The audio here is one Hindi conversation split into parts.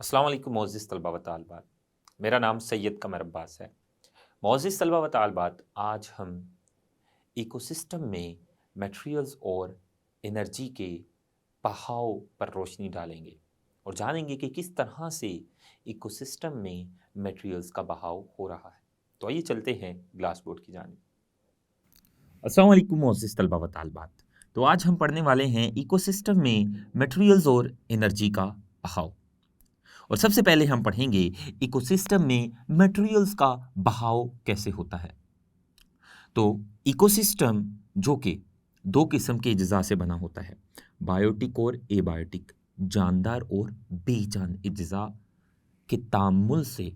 अस्सलाम वालेकुम मोअज़्ज़िज़ तलबा व तालिबात। मेरा नाम सैयद कमर अब्बास है। मोअज़्ज़िज़ तलबा व तालिबात, आज हम इकोसिस्टम में मटेरियल्स और एनर्जी के बहाव पर रोशनी डालेंगे और जानेंगे कि किस तरह से इकोसिस्टम में मटेरियल्स का बहाव हो रहा है। तो आइए चलते हैं ग्लास बोर्ड की जानिब। अस्सलाम वालेकुम मोअज़्ज़िज़ तलबा व तालिबात। तो आज हम पढ़ने वाले हैं इकोसिस्टम में मटेरियल्स और एनर्जी का बहाव। और सबसे पहले हम पढ़ेंगे इकोसिस्टम में मटेरियल्स का बहाव कैसे होता है। तो इकोसिस्टम जो कि दो किस्म के अज्जा से बना होता है, बायोटिक और एबायोटिक, जानदार और बेजान अज्जा के तामुल से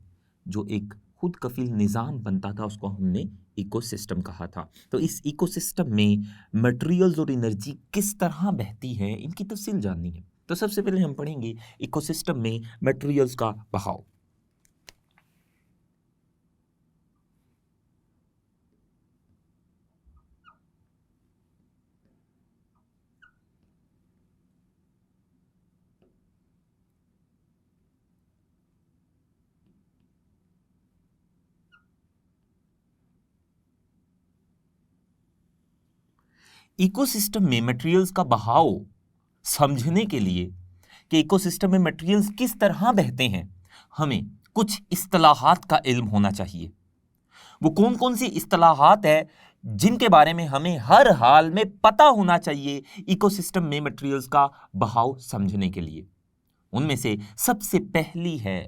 जो एक खुद कफील निज़ाम बनता था उसको हमने इकोसिस्टम कहा था। तो इस इकोसिस्टम में मटेरियल्स और एनर्जी किस तरह बहती है, इनकी तफसील जाननी है। तो सबसे पहले हम पढ़ेंगे इकोसिस्टम में मटेरियल्स का बहाव। इकोसिस्टम में मटेरियल्स का बहाव समझने के लिए कि इकोसिस्टम में मटेरियल्स किस तरह बहते हैं, हमें कुछ इस्तिलाहात का इल्म होना चाहिए। वो कौन कौन सी इस्तिलाहात है जिनके बारे में हमें हर हाल में पता होना चाहिए इकोसिस्टम में मटेरियल्स का बहाव समझने के लिए। उनमें से सबसे पहली है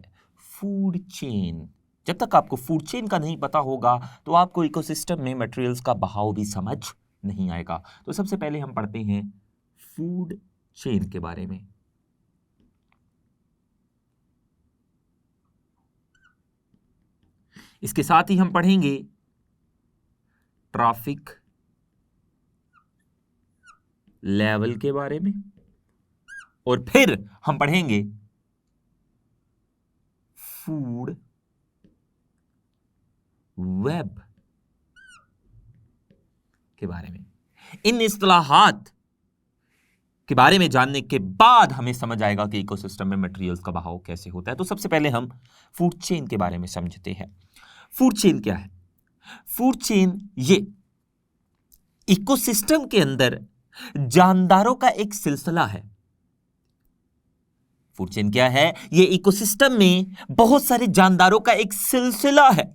फूड चेन। जब तक आपको फूड चेन का नहीं पता होगा तो आपको इकोसिस्टम में मटेरियल्स का बहाव भी समझ नहीं आएगा। तो सबसे पहले हम पढ़ते हैं फूड चेन के बारे में। इसके साथ ही हम पढ़ेंगे ट्रैफिक लेवल के बारे में और फिर हम पढ़ेंगे फूड वेब के बारे में। इन इस्तिलाहात के बारे में जानने के बाद हमें समझ आएगा कि इकोसिस्टम में मटेरियल्स का बहाव कैसे होता है। तो सबसे पहले हम फूड चेन के बारे में समझते हैं। फूड चेन क्या है? फूड चेन ये इकोसिस्टम के अंदर जानदारों का एक सिलसिला है। फूड चेन क्या है? ये इकोसिस्टम में बहुत सारे जानदारों का एक सिलसिला है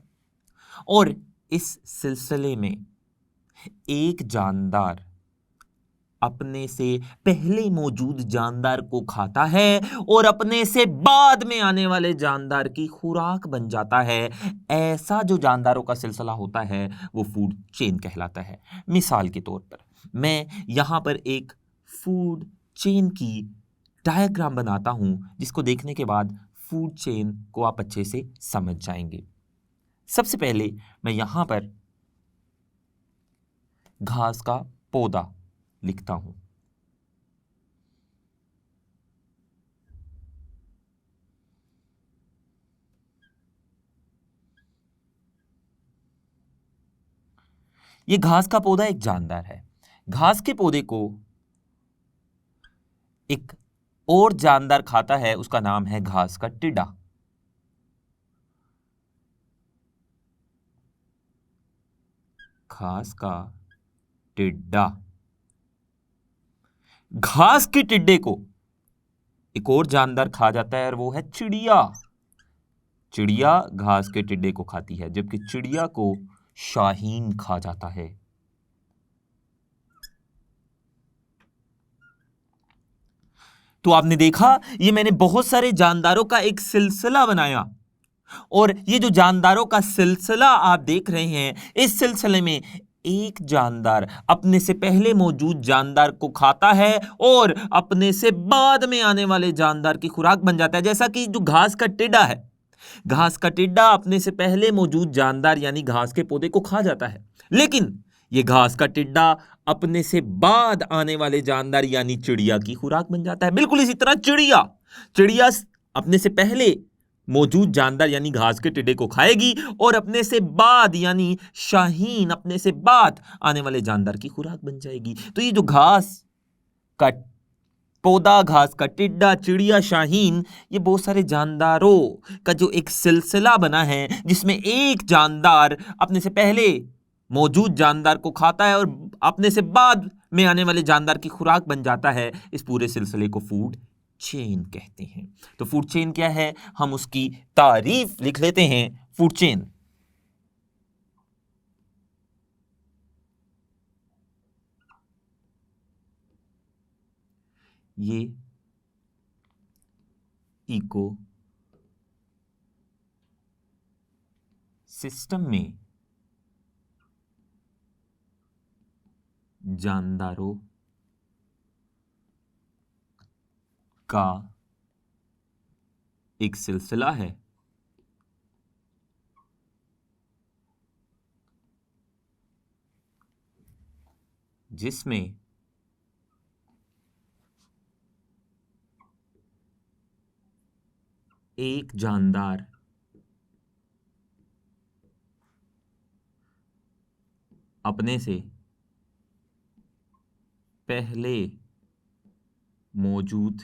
और इस सिलसिले में एक जानदार अपने से पहले मौजूद जानदार को खाता है और अपने से बाद में आने वाले जानदार की खुराक बन जाता है। ऐसा जो जानदारों का सिलसिला होता है वो फूड चेन कहलाता है। मिसाल के तौर पर मैं यहां पर एक फूड चेन की डायग्राम बनाता हूं जिसको देखने के बाद फूड चेन को आप अच्छे से समझ जाएंगे। सबसे पहले मैं यहां पर घास का पौधा लिखता हूं। यह घास का पौधा एक जानदार है। घास के पौधे को एक और जानदार खाता है, उसका नाम है घास का टिड्डा। घास का टिड्डा। घास के टिड्डे को एक और जानदार खा जाता है और वो है चिड़िया। चिड़िया घास के टिड्डे को खाती है जबकि चिड़िया को शाहीन खा जाता है। तो आपने देखा, ये मैंने बहुत सारे जानदारों का एक सिलसिला बनाया और ये जो जानदारों का सिलसिला आप देख रहे हैं, इस सिलसिले में एक जानदार अपने से पहले मौजूद जानदार को खाता है और अपने से बाद में आने वाले जानदार की खुराक बन जाता है। जैसा कि जो घास का टिड्डा है, घास का टिड्डा अपने से पहले मौजूद जानदार यानी घास के पौधे को खा जाता है, लेकिन ये घास का टिड्डा अपने से बाद आने वाले जानदार यानी चिड़िया की खुराक बन जाता है। बिल्कुल इसी तरह चिड़िया चिड़िया अपने से पहले मौजूद जानदार यानी घास के टिड्डे को खाएगी और अपने से बाद यानी शाहीन अपने से बाद आने वाले जानदार की खुराक बन जाएगी। तो ये जो घास का पौधा, घास का टिड्डा, चिड़िया, शाहीन, ये बहुत सारे जानदारों का जो एक सिलसिला बना है, जिसमें एक जानदार अपने से पहले मौजूद जानदार को खाता है और अपने से बाद में आने वाले जानदार की खुराक बन जाता है। इस पूरे सिलसिले को फूड चेन कहते हैं। तो फूड चेन क्या है, हम उसकी तारीफ लिख लेते हैं। फूड चेन ये इको सिस्टम में जानदारों का एक सिलसिला है जिसमें एक जानदार अपने से पहले मौजूद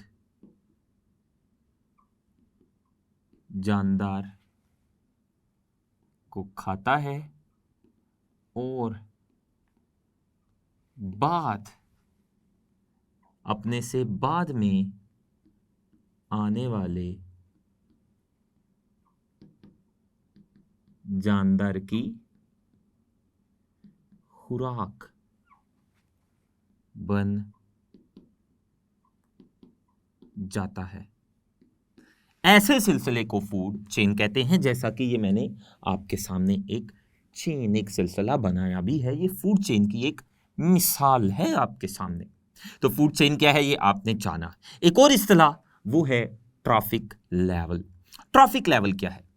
जानदार को खाता है और अपने से बाद में आने वाले जानदार की खुराक बन जाता है। ऐसे सिलसिले को फूड चेन कहते हैं। जैसा कि ये मैंने आपके सामने एक चेन, एक सिलसिला बनाया भी है, ये फूड चेन की एक मिसाल है आपके सामने। तो फूड चेन क्या है ये आपने जाना। एक और इस्तेलाह वो है ट्रॉफिक लेवल। ट्रॉफिक लेवल क्या है,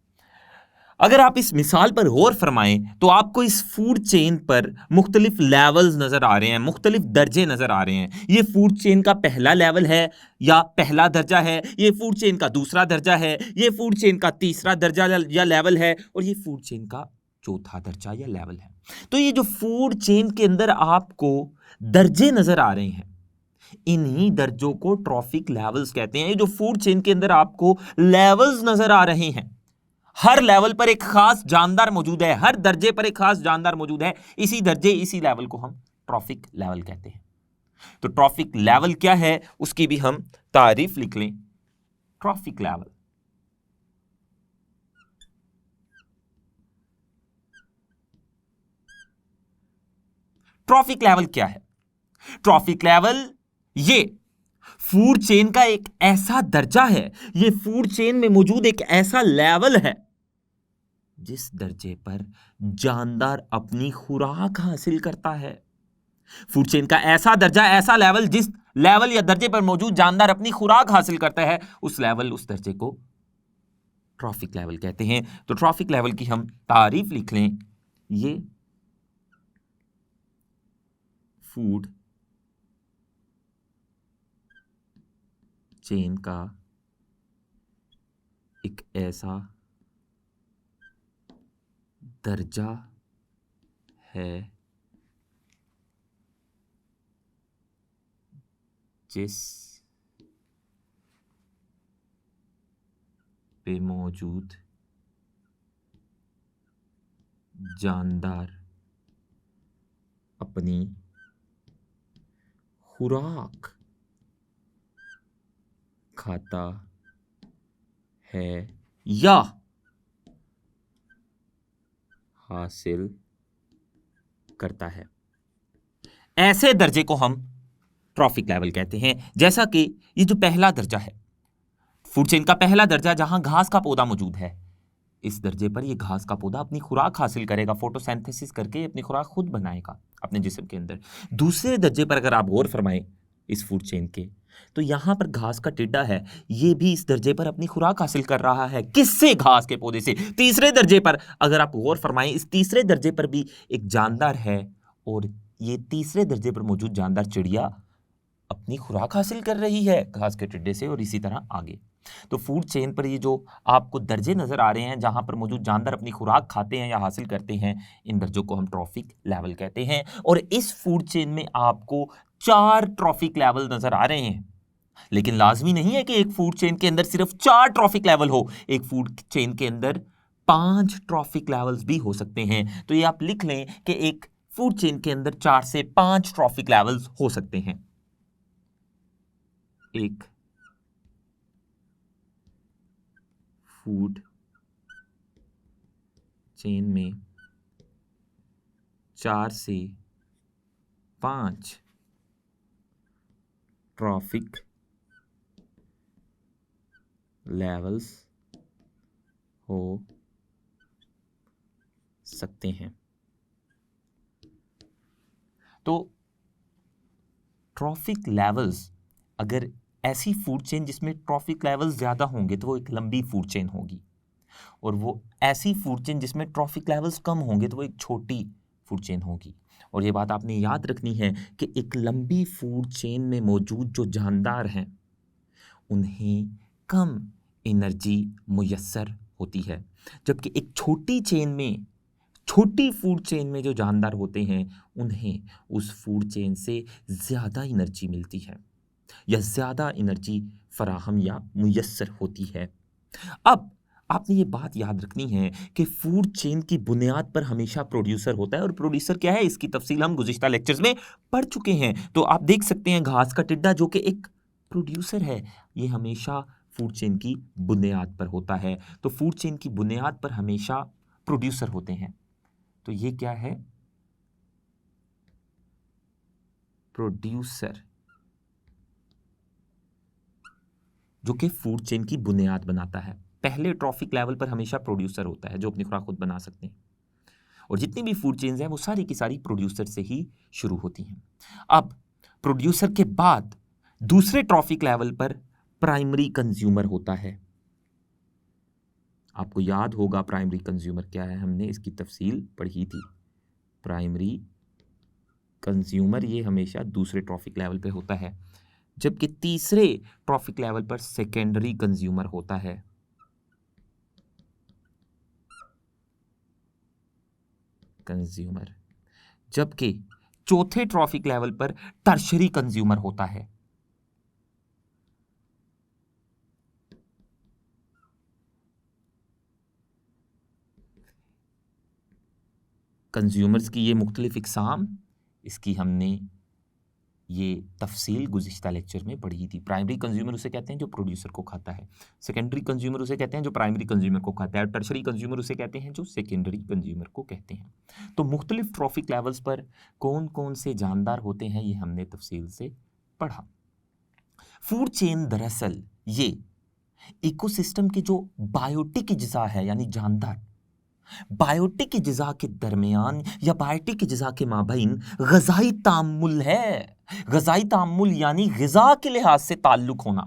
अगर आप इस मिसाल पर गौर फरमाएं तो आपको इस फूड चेन पर मुख्तलिफ लेवल्स नजर आ रहे हैं, मुख्तलिफ दर्जे नजर आ रहे हैं। ये फूड चेन का पहला लेवल है या पहला दर्जा है, ये फूड चेन का दूसरा दर्जा है, ये फूड चेन का तीसरा दर्जा या लेवल है, और ये फूड चेन का चौथा दर्जा या लेवल है। तो ये जो फूड चेन के अंदर आपको दर्जे नजर आ रहे हैं, इन्हीं दर्जों को ट्रॉफिक लेवल्स कहते हैं। ये जो फूड चेन के अंदर आपको लेवल्स नजर आ रहे हैं, हर लेवल पर एक खास जानदार मौजूद है, हर दर्जे पर एक खास जानदार मौजूद है, इसी दर्जे इसी लेवल को हम ट्रॉफिक लेवल कहते हैं। तो ट्रॉफिक लेवल क्या है उसकी भी हम तारीफ लिख लें। ट्रॉफिक लेवल ट्रॉफिक लेवल क्या है? ट्रॉफिक लेवल ये फूड चेन का एक ऐसा दर्जा है, ये फूड चेन में मौजूद एक ऐसा लेवल है जिस दर्जे पर जानदार अपनी खुराक हासिल करता है। फूड चेन का ऐसा दर्जा, ऐसा लेवल, जिस लेवल या दर्जे पर मौजूद जानदार अपनी खुराक हासिल करता है, उस लेवल, उस दर्जे को ट्रॉफिक लेवल कहते हैं। तो ट्रॉफिक लेवल की हम तारीफ लिख लें। ये फूड चेन का एक ऐसा दर्जा है जिस पे मौजूद जानदार अपनी खुराक खाता है या हासिल करता है। ऐसे दर्जे को हम ट्रॉफिक लेवल कहते हैं। जैसा कि ये जो पहला दर्जा है, फूड चेन का पहला दर्जा, जहां घास का पौधा मौजूद है, इस दर्जे पर ये घास का पौधा अपनी खुराक हासिल करेगा, फोटोसिंथेसिस करके अपनी खुराक खुद बनाएगा अपने जिस्म के अंदर। दूसरे दर्जे पर अगर आप गौर फरमाएं इस फूड चेन के, तो यहां पर घास का टिड्डा है, ये भी इस दर्जे पर अपनी खुराक हासिल कर रहा है। किससे? घास के पौधे से। तीसरे दर्जे पर अगर आप गौर फरमाएं, इस तीसरे दर्जे पर भी एक जानदार है और ये तीसरे दर्जे पर मौजूद जानदार चिड़िया अपनी खुराक हासिल कर रही है घास के टिड्डे से, और इसी तरह आगे। तो फूड चेन पर ये जो आपको दर्जे नजर आ रहे हैं जहां पर मौजूद जानदार अपनी खुराक खाते हैं या हासिल करते हैं, इन दर्जों को हम ट्रॉफिक लेवल कहते हैं। और इस फूड चेन में आपको 4 ट्रॉफिक लेवल नजर आ रहे हैं। लेकिन लाजमी नहीं है कि एक फूड चेन के अंदर सिर्फ 4 ट्रॉफिक लेवल हो, एक फूड चेन के अंदर 5 ट्रॉफिक लेवल्स भी हो सकते हैं। तो ये आप लिख लें कि एक फूड चेन के अंदर 4 से 5 ट्रॉफिक लेवल्स हो सकते हैं। एक फूड चेन में 4 से 5 ट्रॉफिक लेवल्स हो सकते हैं। तो ट्रॉफिक लेवल्स, अगर ऐसी फूड चेन जिसमें ट्रॉफिक लेवल्स ज़्यादा होंगे तो वो एक लंबी फूड चेन होगी, और वो ऐसी फूड चेन जिसमें ट्रॉफिक लेवल्स कम होंगे तो वो एक छोटी फूड चेन होगी। और ये बात आपने याद रखनी है कि एक लंबी फूड चेन में मौजूद जो जानदार हैं उन्हें कम एनर्जी मुयस्सर होती है, जबकि एक छोटी चेन में, छोटी फूड चेन में जो जानदार होते हैं उन्हें उस फूड चेन से ज़्यादा एनर्जी मिलती है या ज़्यादा एनर्जी फराहम या मुयस्सर होती है। अब आपने ये बात याद रखनी है कि फूड चेन की बुनियाद पर हमेशा प्रोड्यूसर होता है, और प्रोड्यूसर क्या है इसकी तफसील हम गुज़िश्ता लेक्चर्स में पढ़ चुके हैं। तो आप देख सकते हैं घास का टिड्डा जो कि एक प्रोड्यूसर है, ये हमेशा फूड चेन की बुनियाद पर होता है। तो फूड चेन की बुनियाद पर हमेशा प्रोड्यूसर होते हैं। तो ये क्या है? प्रोड्यूसर, जो कि फूड चेन की बुनियाद बनाता है। पहले ट्रॉफिक लेवल पर हमेशा प्रोड्यूसर होता है जो अपनी खुराक खुद बना सकते हैं, और जितनी भी फूड चेन्स हैं वो सारी की सारी प्रोड्यूसर से ही शुरू होती हैं। अब प्रोड्यूसर के बाद दूसरे ट्रॉफिक लेवल पर प्राइमरी कंज्यूमर होता है। आपको याद होगा प्राइमरी कंज्यूमर क्या है, हमने इसकी तफसील पढ़ी थी। प्राइमरी कंज्यूमर ये हमेशा दूसरे ट्रॉफिक लेवल पे होता है, जबकि तीसरे ट्रॉफिक लेवल पर सेकेंडरी कंज्यूमर होता है। कंज्यूमर, जबकि चौथे ट्रॉफिक लेवल पर टर्शरी कंज्यूमर होता है। कंज्यूमर्स की ये मुख्तलिफ इकसाम, इसकी हमने ये तफसील गुज़िश्ता लेक्चर में पढ़ी थी। प्राइमरी कंज्यूमर उसे कहते हैं जो प्रोड्यूसर को खाता है, सेकेंडरी कंज्यूमर उसे कहते हैं जो प्राइमरी कंज्यूमर को खाता है, और टर्शरी कंज्यूमर उसे कहते हैं जो सेकेंडरी कंज्यूमर को कहते हैं। तो मुख्तलिफ ट्रॉफिक लेवल्स पर कौन कौन से जानदार होते हैं ये हमने तफसील से पढ़ा। फूड चेन दरअसल ये इकोसिस्टम की जो बायोटिक अज्जा है, यानी जानदार बायोटिक अज्जा के दरमियान या बायोटिक अज्जा के माबैन ग़िज़ाई तामुल है। ग़िज़ाई तामुल यानी ग़िज़ा के लिहाज से ताल्लुक होना,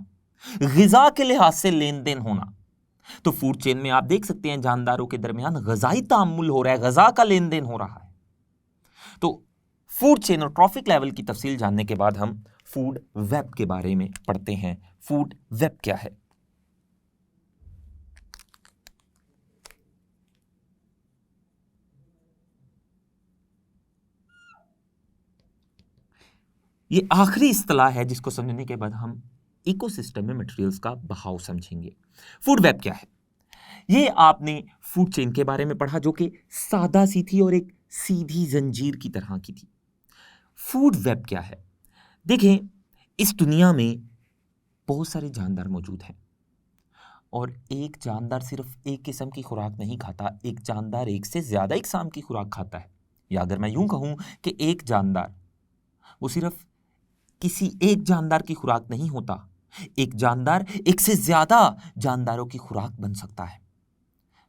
ग़िज़ा के लिहाज से लेन देन होना। तो फूड चेन में आप देख सकते हैं जानदारों के दरमियान ग़िज़ाई तामुल हो रहा है, ग़िज़ा का लेन देन हो रहा है। तो फूड चेन और ट्रॉफिक लेवल की तफसील जानने के बाद हम फूड वेब के बारे में पढ़ते हैं। फूड वेब क्या है? ये आखिरी इस्तिलाह है जिसको समझने के बाद हम इकोसिस्टम में मटेरियल्स का बहाव समझेंगे। फूड वेब क्या है? ये आपने फूड चेन के बारे में पढ़ा जो कि सादा सी थी और एक सीधी जंजीर की तरह की थी। फूड वेब क्या है? देखें, इस दुनिया में बहुत सारे जानदार मौजूद हैं, और एक जानदार सिर्फ एक किस्म की खुराक नहीं खाता, एक जानदार एक से ज़्यादा इकसाम की खुराक खाता है। या अगर मैं यूं कहूं कि एक जानदार वो सिर्फ किसी एक जानदार की खुराक नहीं होता, एक जानदार एक से ज़्यादा जानदारों की खुराक बन सकता है।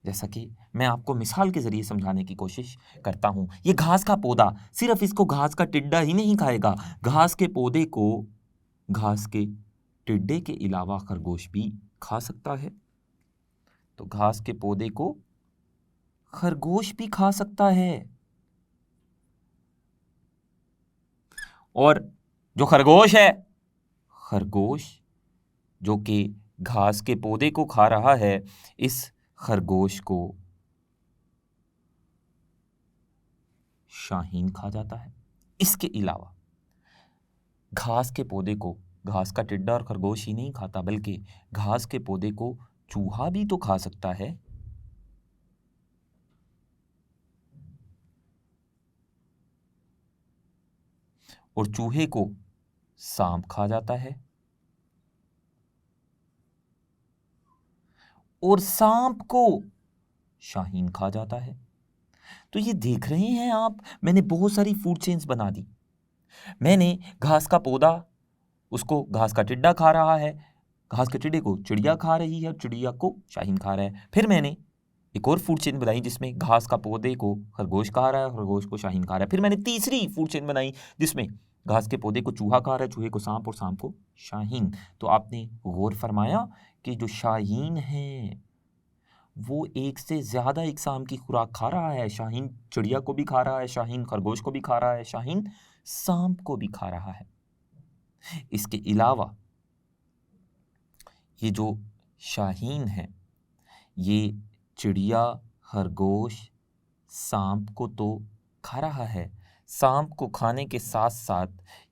जैसा कि मैं आपको मिसाल के ज़रिए समझाने की कोशिश करता हूँ। ये घास का पौधा सिर्फ इसको घास का टिड्डा ही नहीं खाएगा, घास के पौधे को घास के टिड्डे के अलावा खरगोश भी खा सकता है। तो घास के पौधे को खरगोश भी खा सकता है, और जो खरगोश है, खरगोश जो कि घास के पौधे को खा रहा है, इस खरगोश को शाहीन खा जाता है। इसके अलावा घास के पौधे को घास का टिड्डा और खरगोश ही नहीं खाता, बल्कि घास के पौधे को चूहा भी तो खा सकता है। और चूहे को सांप खा जाता है, और सांप को शाहीन खा जाता है। तो ये देख रहे हैं आप, मैंने बहुत सारी फूड चेन्स बना दी। मैंने घास का पौधा, उसको घास का टिड्डा खा रहा है, घास के टिड्डे को चिड़िया खा रही है, चिड़िया को शाहीन खा रहा है। फिर मैंने एक और फूड चेन बनाई जिसमें घास का पौधे को खरगोश खा रहा है, खरगोश को शाहीन खा रहा है। फिर मैंने तीसरी फूड चेन बनाई जिसमें घास के पौधे को चूहा खा रहा है, चूहे को सांप और सांप को शाहीन। तो आपने गौर फरमाया कि जो शाहीन है वो एक से ज़्यादा इकसाम की खुराक खा रहा है। शाहीन चिड़िया को भी खा रहा है, शाहीन खरगोश को भी खा रहा है, शाहीन सांप को भी खा रहा है। इसके अलावा ये जो शाहीन है ये चिड़िया, खरगोश, सांप को तो खा रहा है, सांप को खाने के साथ साथ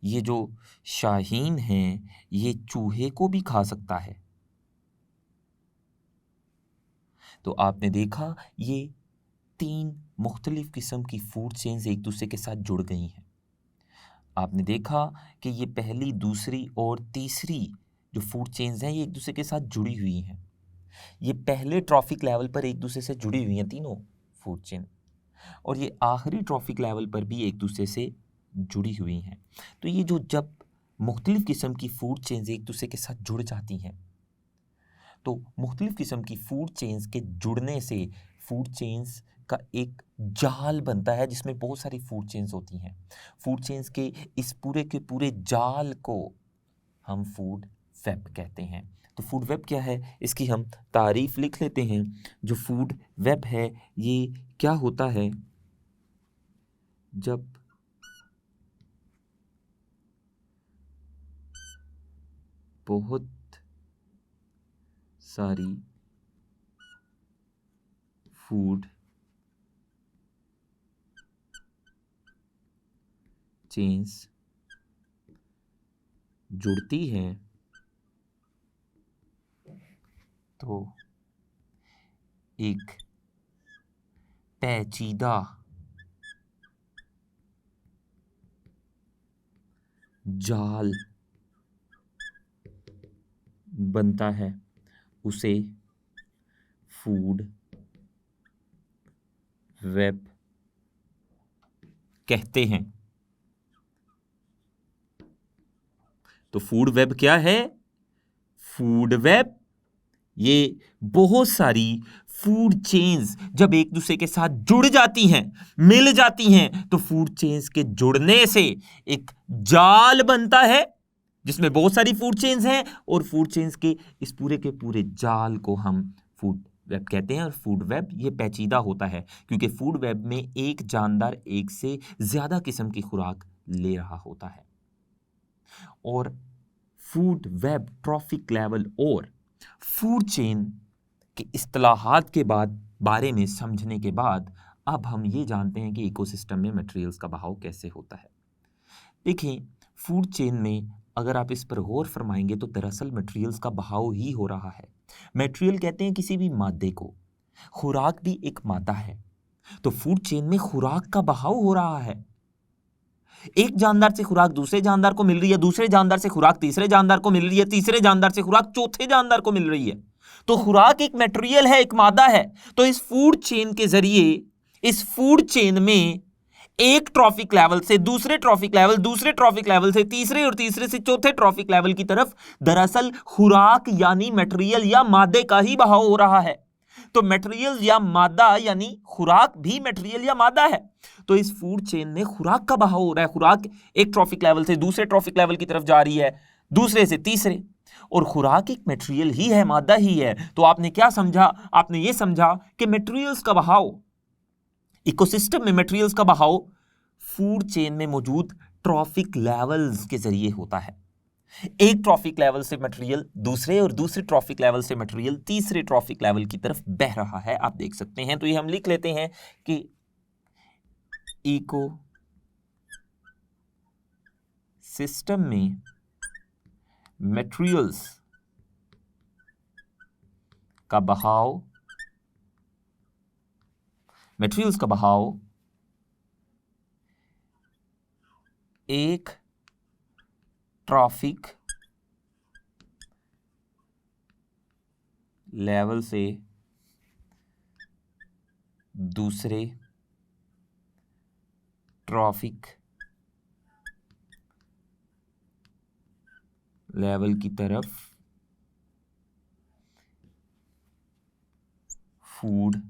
ये जो शाहीन है ये चूहे को भी खा सकता है। तो आपने देखा ये 3 मुख्तलिफ किस्म की फूड चेन्स एक दूसरे के साथ जुड़ गई हैं। आपने देखा कि ये पहली, दूसरी और तीसरी जो फूड चेन्स हैं ये एक दूसरे के साथ जुड़ी हुई हैं। ये पहले ट्रॉफिक लेवल पर एक दूसरे से जुड़ी हुई हैं तीनों फूड चेन, और ये आखिरी ट्रॉफिक लेवल पर भी एक दूसरे से जुड़ी हुई हैं। तो ये जो जब मुख्तलिफ किस्म की फूड चेन्स एक दूसरे के साथ जुड़ जाती हैं तो मुख्तलिफ किस्म की फूड चेन्स के जुड़ने से फूड चेन्स का एक जाल बनता है जिसमें बहुत सारी फूड चेन्स होती हैं। फूड चेन्स के इस पूरे के पूरे जाल को हम फूड वेब कहते हैं। तो फूड वेब क्या है, इसकी हम तारीफ लिख लेते हैं। जो फूड वेब है ये क्या होता है, जब बहुत सारी फूड चेन्स जुड़ती हैं तो एक पेचीदा जाल बनता है, उसे फूड वेब कहते हैं। तो फूड वेब क्या है? फूड वेब ये बहुत सारी फूड चेन्स जब एक दूसरे के साथ जुड़ जाती हैं, मिल जाती हैं, तो फूड चेन्स के जुड़ने से एक जाल बनता है जिसमें बहुत सारी फूड चेन्स हैं, और फूड चेन्स के इस पूरे के पूरे जाल को हम फूड वेब कहते हैं। और फूड वेब ये पेचीदा होता है क्योंकि फूड वेब में एक जानदार एक से ज़्यादा किस्म की खुराक ले रहा होता है। और फूड वेब, ट्रॉफिक लेवल और फूड चेन के इस्तिलाहात के बारे में समझने के बाद अब हम ये जानते हैं कि इकोसिस्टम में मटेरियल्स का बहाव कैसे होता है। देखिए, फूड चेन में अगर आप इस पर गौर फरमाएंगे तो दरअसल मटेरियल्स का बहाव ही हो रहा है। मटेरियल कहते हैं किसी भी मादे को, खुराक भी एक मादा है। तो फूड चेन में खुराक का बहाव हो रहा है। एक जानदार से खुराक दूसरे जानदार को मिल रही है, दूसरे जानदार से खुराक तीसरे जानदार को मिल रही है, तीसरे जानदार से खुराक चौथे जानदार को मिल रही है। तो खुराक एक मटेरियल है, एक मादा है। तो इस फूड चेन के जरिए, इस फूड चेन में एक ट्रॉफिक लेवल से दूसरे ट्रॉफिक लेवल, दूसरे ट्रॉफिक लेवल से तीसरे और तीसरे से चौथे ट्रॉफिक लेवल की तरफ दरअसल खुराक यानी मटेरियल या मादे का ही बहाव हो रहा है। तो मटेरियल या मादा यानी खुराक भी मटेरियल या मादा है। तो इस फूड चेन में खुराक का बहाव हो रहा है। खुराक एक ट्रॉफिक लेवल से दूसरे ट्रॉफिक लेवल की तरफ जा रही है, दूसरे से तीसरे, और खुराक एक मटेरियल ही है, मादा ही है। तो आपने क्या समझा? आपने ये समझा कि मटेरियल्स का बहाव, इकोसिस्टम में मटेरियल्स का बहाव फूड चेन में मौजूद ट्रॉफिक लेवल्स के जरिए होता है। एक ट्रॉफिक लेवल से मटेरियल दूसरे और दूसरे ट्रॉफिक लेवल से मटेरियल तीसरे ट्रॉफिक लेवल की तरफ बह रहा है, आप देख सकते हैं। तो ये हम लिख लेते हैं कि इको सिस्टम में मटेरियल्स का बहाव, मटेरियल्स का बहाव एक ट्रॉफिक लेवल से दूसरे ट्रॉफिक लेवल की तरफ फूड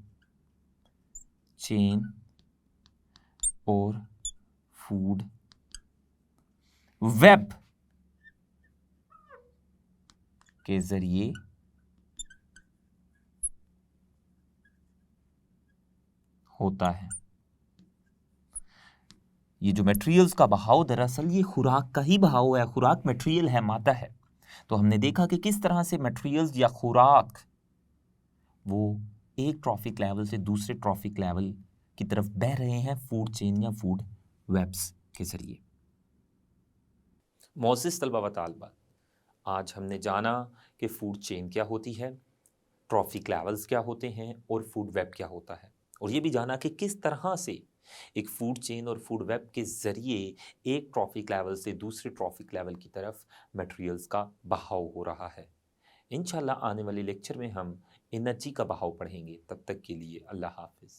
चेन और फूड वेब के जरिए होता है। ये जो मटेरियल्स का बहाव दरअसल ये खुराक का ही बहाव है, खुराक मटेरियल है, मादा है। तो हमने देखा कि किस तरह से मटेरियल्स या खुराक वो एक ट्रॉफिक लेवल से दूसरे ट्रॉफिक लेवल की तरफ बह रहे हैं फूड चेन या फूड वेब्स के जरिए। मोअज़्ज़िज़ तलबा व तालिबात, आज हमने जाना कि फूड चेन क्या होती है, ट्रॉफिक लेवल्स क्या होते हैं और फूड वेब क्या होता है, और ये भी जाना कि किस तरह से एक फूड चेन और फूड वेब के ज़रिए एक ट्रॉफिक लेवल से दूसरे ट्रॉफिक लेवल की तरफ मटेरियल्स का बहाव हो रहा है। इंशाल्लाह आने वाले लेक्चर में हम एनर्जी का बहाव पढ़ेंगे। तब तक के लिए अल्लाह हाफिज़।